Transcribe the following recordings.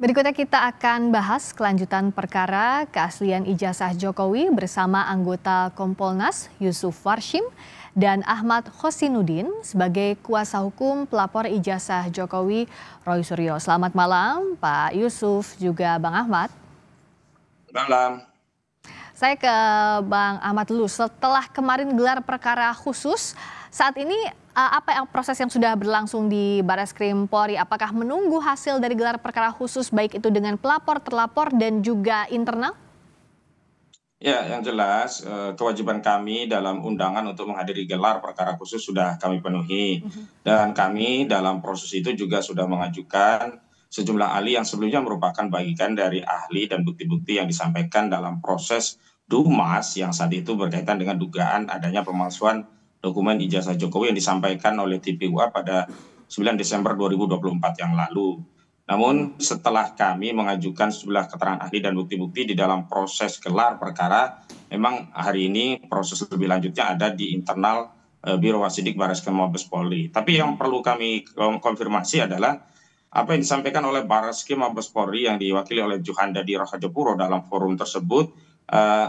Berikutnya kita akan bahas kelanjutan perkara keaslian ijazah Jokowi bersama anggota Kompolnas Yusuf Warshim dan Ahmad Khosinuddin sebagai kuasa hukum pelapor ijazah Jokowi Roy Suryo. Selamat malam Pak Yusuf juga Bang Ahmad. Malam. Saya ke Bang Ahmad dulu. Setelah kemarin gelar perkara khusus, saat ini apa proses yang sudah berlangsung di Barreskrim Polri? Apakah menunggu hasil dari gelar perkara khusus baik itu dengan pelapor, terlapor dan juga internal? Ya, yang jelas kewajiban kami dalam undangan untuk menghadiri gelar perkara khusus sudah kami penuhi. Dan kami dalam proses itu juga sudah mengajukan sejumlah ahli yang sebelumnya merupakan bagian dari ahli dan bukti-bukti yang disampaikan dalam proses Dumas yang saat itu berkaitan dengan dugaan adanya pemalsuan dokumen ijazah Jokowi yang disampaikan oleh TPUA pada 9 Desember 2024 yang lalu. Namun setelah kami mengajukan sejumlah keterangan ahli dan bukti-bukti di dalam proses gelar perkara, memang hari ini proses lebih lanjutnya ada di internal Biro Wasidik Barreskrim Mabes Polri. Tapi yang perlu kami konfirmasi adalah apa yang disampaikan oleh Barreskrim Mabes Polri yang diwakili oleh Juhandadi Rahajapuro dalam forum tersebut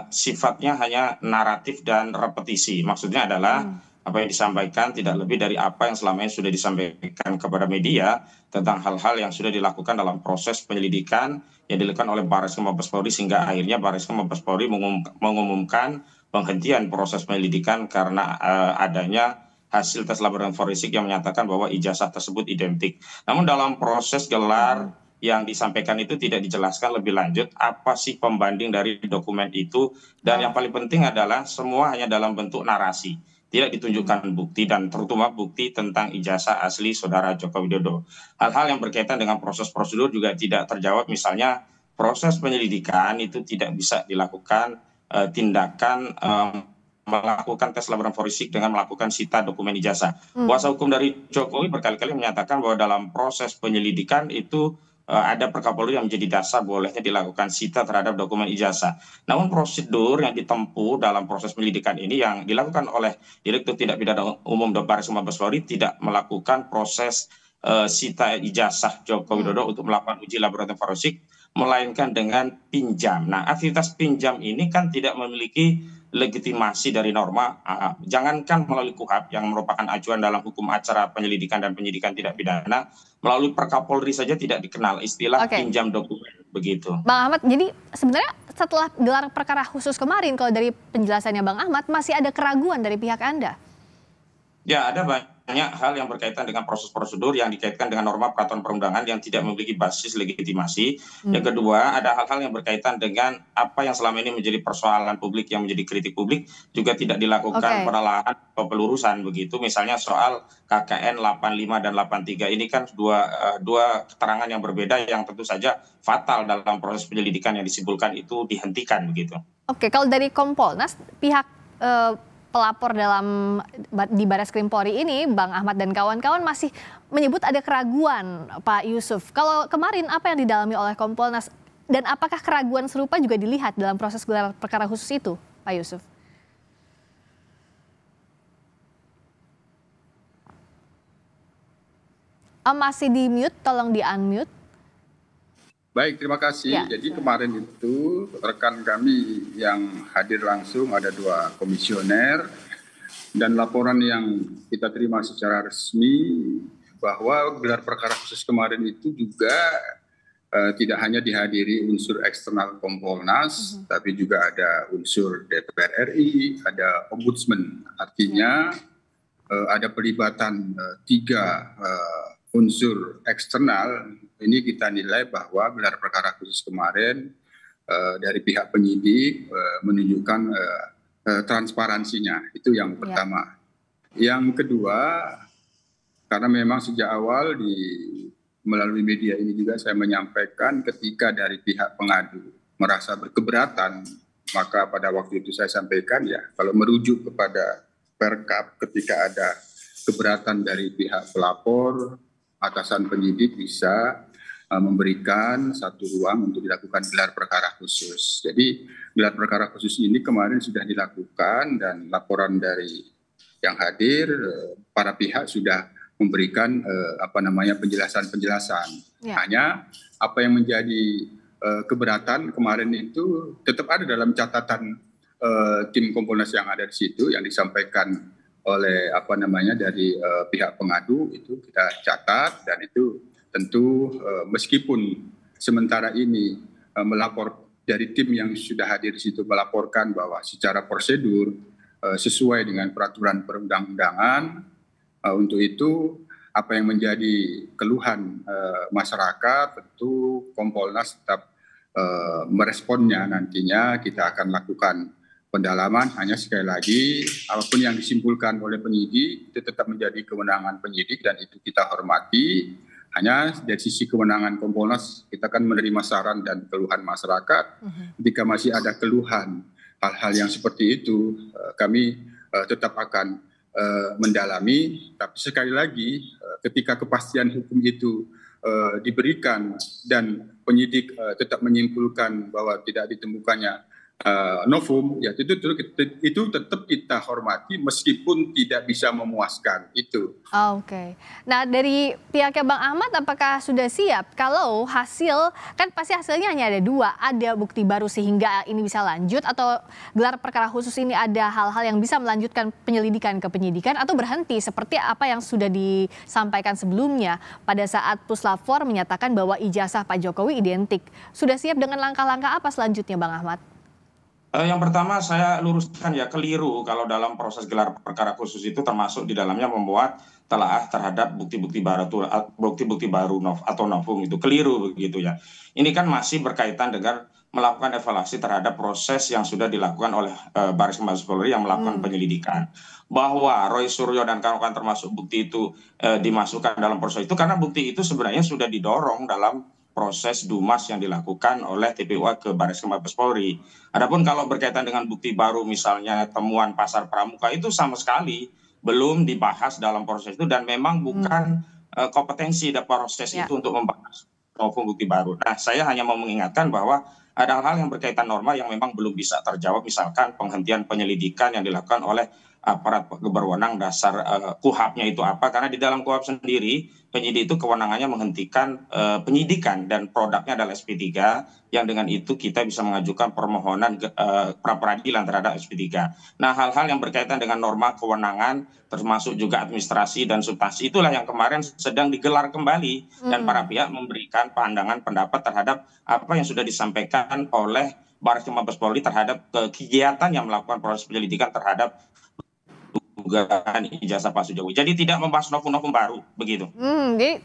sifatnya hanya naratif dan repetisi. Maksudnya adalah apa yang disampaikan tidak lebih dari apa yang selama ini sudah disampaikan kepada media tentang hal-hal yang sudah dilakukan dalam proses penyelidikan yang dilakukan oleh Barreskrim Mabes Polri sehingga akhirnya Barreskrim Mabes Polri mengumumkan penghentian proses penyelidikan karena adanya hasil tes laboratorium forensik yang menyatakan bahwa ijazah tersebut identik. Namun dalam proses gelar yang disampaikan itu tidak dijelaskan lebih lanjut apa sih pembanding dari dokumen itu, dan yang paling penting adalah semua hanya dalam bentuk narasi, tidak ditunjukkan bukti dan terutama bukti tentang ijazah asli saudara Joko Widodo. Hal-hal yang berkaitan dengan proses prosedur juga tidak terjawab, misalnya proses penyelidikan itu tidak bisa dilakukan tindakan melakukan tes laboratorium forensik dengan melakukan sita dokumen ijazah. Kuasa hukum dari Jokowi berkali-kali menyatakan bahwa dalam proses penyelidikan itu ada Perkapolri yang menjadi dasar bolehnya dilakukan sita terhadap dokumen ijazah. Namun prosedur yang ditempuh dalam proses penyelidikan ini yang dilakukan oleh Direktur Tindak Pidana Umum Barreskrim Mabes Polri tidak melakukan proses sita ijazah Joko Widodo untuk melakukan uji laboratorium forensik, melainkan dengan pinjam. Nah, aktivitas pinjam ini kan tidak memiliki legitimasi dari norma, jangankan melalui KUHP yang merupakan acuan dalam hukum acara penyelidikan dan penyidikan tindak pidana, melalui Perkapolri saja tidak dikenal istilah pinjam dokumen, begitu. Bang Ahmad, jadi sebenarnya setelah gelar perkara khusus kemarin, kalau dari penjelasannya Bang Ahmad, masih ada keraguan dari pihak Anda? Ya, ada banyak hal yang berkaitan dengan proses prosedur yang dikaitkan dengan norma peraturan perundangan yang tidak memiliki basis legitimasi. Yang kedua, ada hal-hal yang berkaitan dengan apa yang selama ini menjadi persoalan publik, yang menjadi kritik publik, juga tidak dilakukan penelaahan atau pelurusan begitu. Misalnya soal KKN 85 dan 83 ini kan dua keterangan yang berbeda yang tentu saja fatal dalam proses penyelidikan yang disimpulkan itu dihentikan begitu. Oke, kalau dari Kompolnas, pihak pelapor di Barreskrim Polri ini, Bang Ahmad dan kawan-kawan masih menyebut ada keraguan, Pak Yusuf. Kalau kemarin apa yang didalami oleh Kompolnas dan apakah keraguan serupa juga dilihat dalam proses gelar perkara khusus itu, Pak Yusuf? Masih di mute, tolong di unmute. Baik, terima kasih. Ya, jadi kemarin itu rekan kami yang hadir langsung ada 2 komisioner dan laporan yang kita terima secara resmi bahwa gelar perkara khusus kemarin itu juga tidak hanya dihadiri unsur eksternal Kompolnas, tapi juga ada unsur DPR RI, ada Ombudsman. Artinya ada pelibatan 3 unsur eksternal. Ini kita nilai bahwa gelar perkara khusus kemarin dari pihak penyidik menunjukkan transparansinya. Itu yang pertama. Yang kedua, karena memang sejak awal melalui media ini juga saya menyampaikan ketika dari pihak pengadu merasa berkeberatan, maka pada waktu itu saya sampaikan ya kalau merujuk kepada Perkap ketika ada keberatan dari pihak pelapor, atasan penyidik bisa memberikan satu ruang untuk dilakukan gelar perkara khusus. Jadi gelar perkara khusus ini kemarin sudah dilakukan dan laporan dari yang hadir para pihak sudah memberikan penjelasan-penjelasan. Hanya apa yang menjadi keberatan kemarin itu tetap ada dalam catatan tim Kompolnas yang ada di situ yang disampaikan oleh dari pihak pengadu, itu kita catat, dan itu tentu meskipun sementara ini melapor dari tim yang sudah hadir di situ melaporkan bahwa secara prosedur sesuai dengan peraturan perundang-undangan, untuk itu apa yang menjadi keluhan masyarakat tentu Kompolnas tetap meresponnya. Nantinya kita akan lakukan pendalaman. Hanya sekali lagi, apapun yang disimpulkan oleh penyidik itu tetap menjadi kewenangan penyidik dan itu kita hormati. Hanya dari sisi kewenangan Kompolnas, kita akan menerima saran dan keluhan masyarakat. Jika masih ada keluhan hal-hal yang seperti itu, kami tetap akan mendalami. Tapi sekali lagi, ketika kepastian hukum itu diberikan dan penyidik tetap menyimpulkan bahwa tidak ditemukannya novum, ya itu tetap kita hormati meskipun tidak bisa memuaskan itu. Oke. Nah, dari pihaknya Bang Ahmad apakah sudah siap kalau hasil, kan pasti hasilnya hanya ada 2, ada bukti baru sehingga ini bisa lanjut, atau gelar perkara khusus ini ada hal-hal yang bisa melanjutkan penyelidikan ke penyidikan, atau berhenti seperti apa yang sudah disampaikan sebelumnya pada saat Puslap 4 menyatakan bahwa ijazah Pak Jokowi identik. Sudah siap dengan langkah-langkah apa selanjutnya Bang Ahmad? Yang pertama saya luruskan ya, keliru kalau dalam proses gelar perkara khusus itu termasuk di dalamnya membuat telaah terhadap bukti-bukti baru atau novum, itu keliru begitu ya. Ini kan masih berkaitan dengan melakukan evaluasi terhadap proses yang sudah dilakukan oleh Bareskrim Mabes Polri yang melakukan penyelidikan. Bahwa Roy Suryo dan kawan-kawan termasuk bukti itu dimasukkan dalam proses itu karena bukti itu sebenarnya sudah didorong dalam proses Dumas yang dilakukan oleh TPUA ke Bareskrim Mabes Polri. Adapun kalau berkaitan dengan bukti baru misalnya temuan pasar pramuka itu sama sekali belum dibahas dalam proses itu dan memang bukan kompetensi dari proses itu untuk membahas maupun bukti baru. Nah, saya hanya mau mengingatkan bahwa ada hal-hal yang berkaitan norma yang memang belum bisa terjawab, misalkan penghentian penyelidikan yang dilakukan oleh aparat berwenang dasar KUHAP-nya itu apa, karena di dalam KUHAP sendiri penyidik itu kewenangannya menghentikan penyidikan dan produknya adalah SP3 yang dengan itu kita bisa mengajukan permohonan pra-peradilan terhadap SP3. Nah, hal-hal yang berkaitan dengan norma kewenangan termasuk juga administrasi dan substansi itulah yang kemarin sedang digelar kembali dan para pihak memberikan pandangan pendapat terhadap apa yang sudah disampaikan oleh Bareskrim Mabes Polri terhadap kegiatan yang melakukan proses penyelidikan terhadap dugaan ijazah Pak Jokowi. Jadi tidak membahas novum-novum baru begitu. Jadi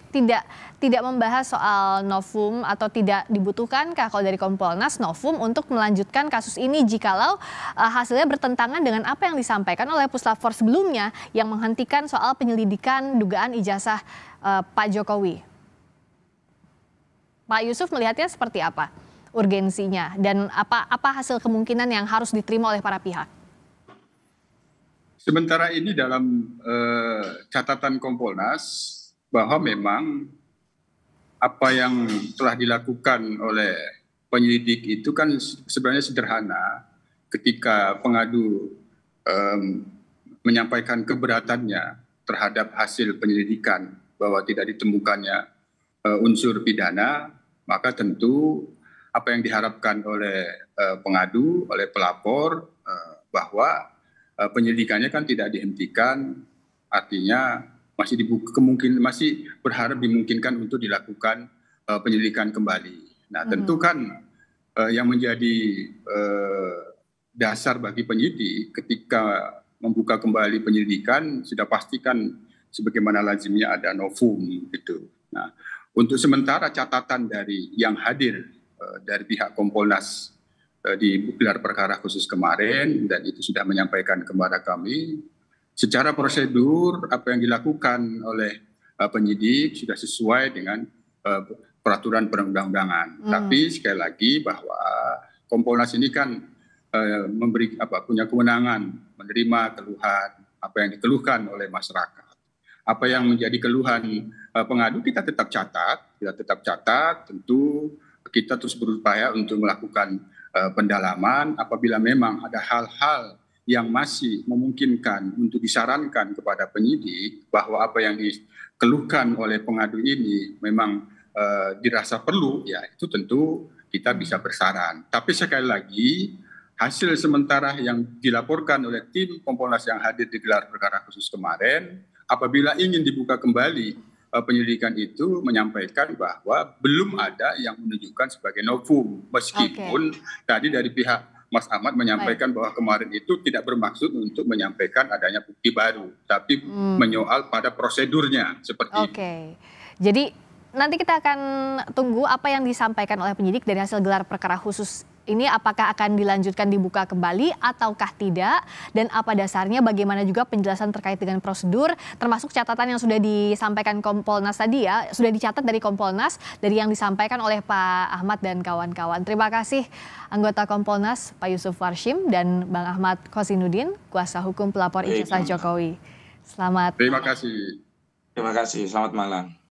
tidak membahas soal novum atau tidak dibutuhkankah kalau dari Kompolnas novum untuk melanjutkan kasus ini jikalau hasilnya bertentangan dengan apa yang disampaikan oleh Puslap 4 sebelumnya yang menghentikan soal penyelidikan dugaan ijazah Pak Jokowi. Pak Yusuf melihatnya seperti apa urgensinya dan apa hasil kemungkinan yang harus diterima oleh para pihak? Sementara ini dalam catatan Kompolnas bahwa memang apa yang telah dilakukan oleh penyelidik itu kan sebenarnya sederhana. Ketika pengadu menyampaikan keberatannya terhadap hasil penyelidikan bahwa tidak ditemukannya unsur pidana, maka tentu apa yang diharapkan oleh pengadu, oleh pelapor bahwa penyelidikannya kan tidak dihentikan, artinya masih berharap dimungkinkan untuk dilakukan penyelidikan kembali. Nah, tentu kan yang menjadi dasar bagi penyidik ketika membuka kembali penyelidikan sudah pastikan sebagaimana lazimnya ada novum gitu. Nah, untuk sementara catatan dari yang hadir dari pihak Kompolnas di gelar perkara khusus kemarin dan itu sudah menyampaikan kepada kami secara prosedur apa yang dilakukan oleh penyidik sudah sesuai dengan peraturan perundang-undangan. Tapi sekali lagi bahwa Kompolnas ini kan punya kewenangan menerima keluhan apa yang dikeluhkan oleh masyarakat. Apa yang menjadi keluhan pengadu kita tetap catat, tentu kita terus berupaya untuk melakukan pendalaman apabila memang ada hal-hal yang masih memungkinkan untuk disarankan kepada penyidik bahwa apa yang dikeluhkan oleh pengadu ini memang dirasa perlu, ya itu tentu kita bisa bersaran. Tapi sekali lagi, hasil sementara yang dilaporkan oleh tim Kompolnas yang hadir di gelar perkara khusus kemarin, apabila ingin dibuka kembali penyelidikan itu menyampaikan bahwa belum ada yang menunjukkan sebagai novum, meskipun tadi dari pihak Mas Ahmad menyampaikan bahwa kemarin itu tidak bermaksud untuk menyampaikan adanya bukti baru, tapi menyoal pada prosedurnya seperti itu. Jadi nanti kita akan tunggu apa yang disampaikan oleh penyidik dari hasil gelar perkara khusus ini, apakah akan dilanjutkan dibuka kembali ataukah tidak, dan apa dasarnya, bagaimana juga penjelasan terkait dengan prosedur, termasuk catatan yang sudah disampaikan Kompolnas tadi ya, sudah dicatat dari Kompolnas, dari yang disampaikan oleh Pak Ahmad dan kawan-kawan. Terima kasih anggota Kompolnas Pak Yusuf Warshim dan Bang Ahmad Kozinudin, kuasa hukum pelapor ijazah Jokowi. Selamat. Terima kasih. Terima kasih, selamat malam.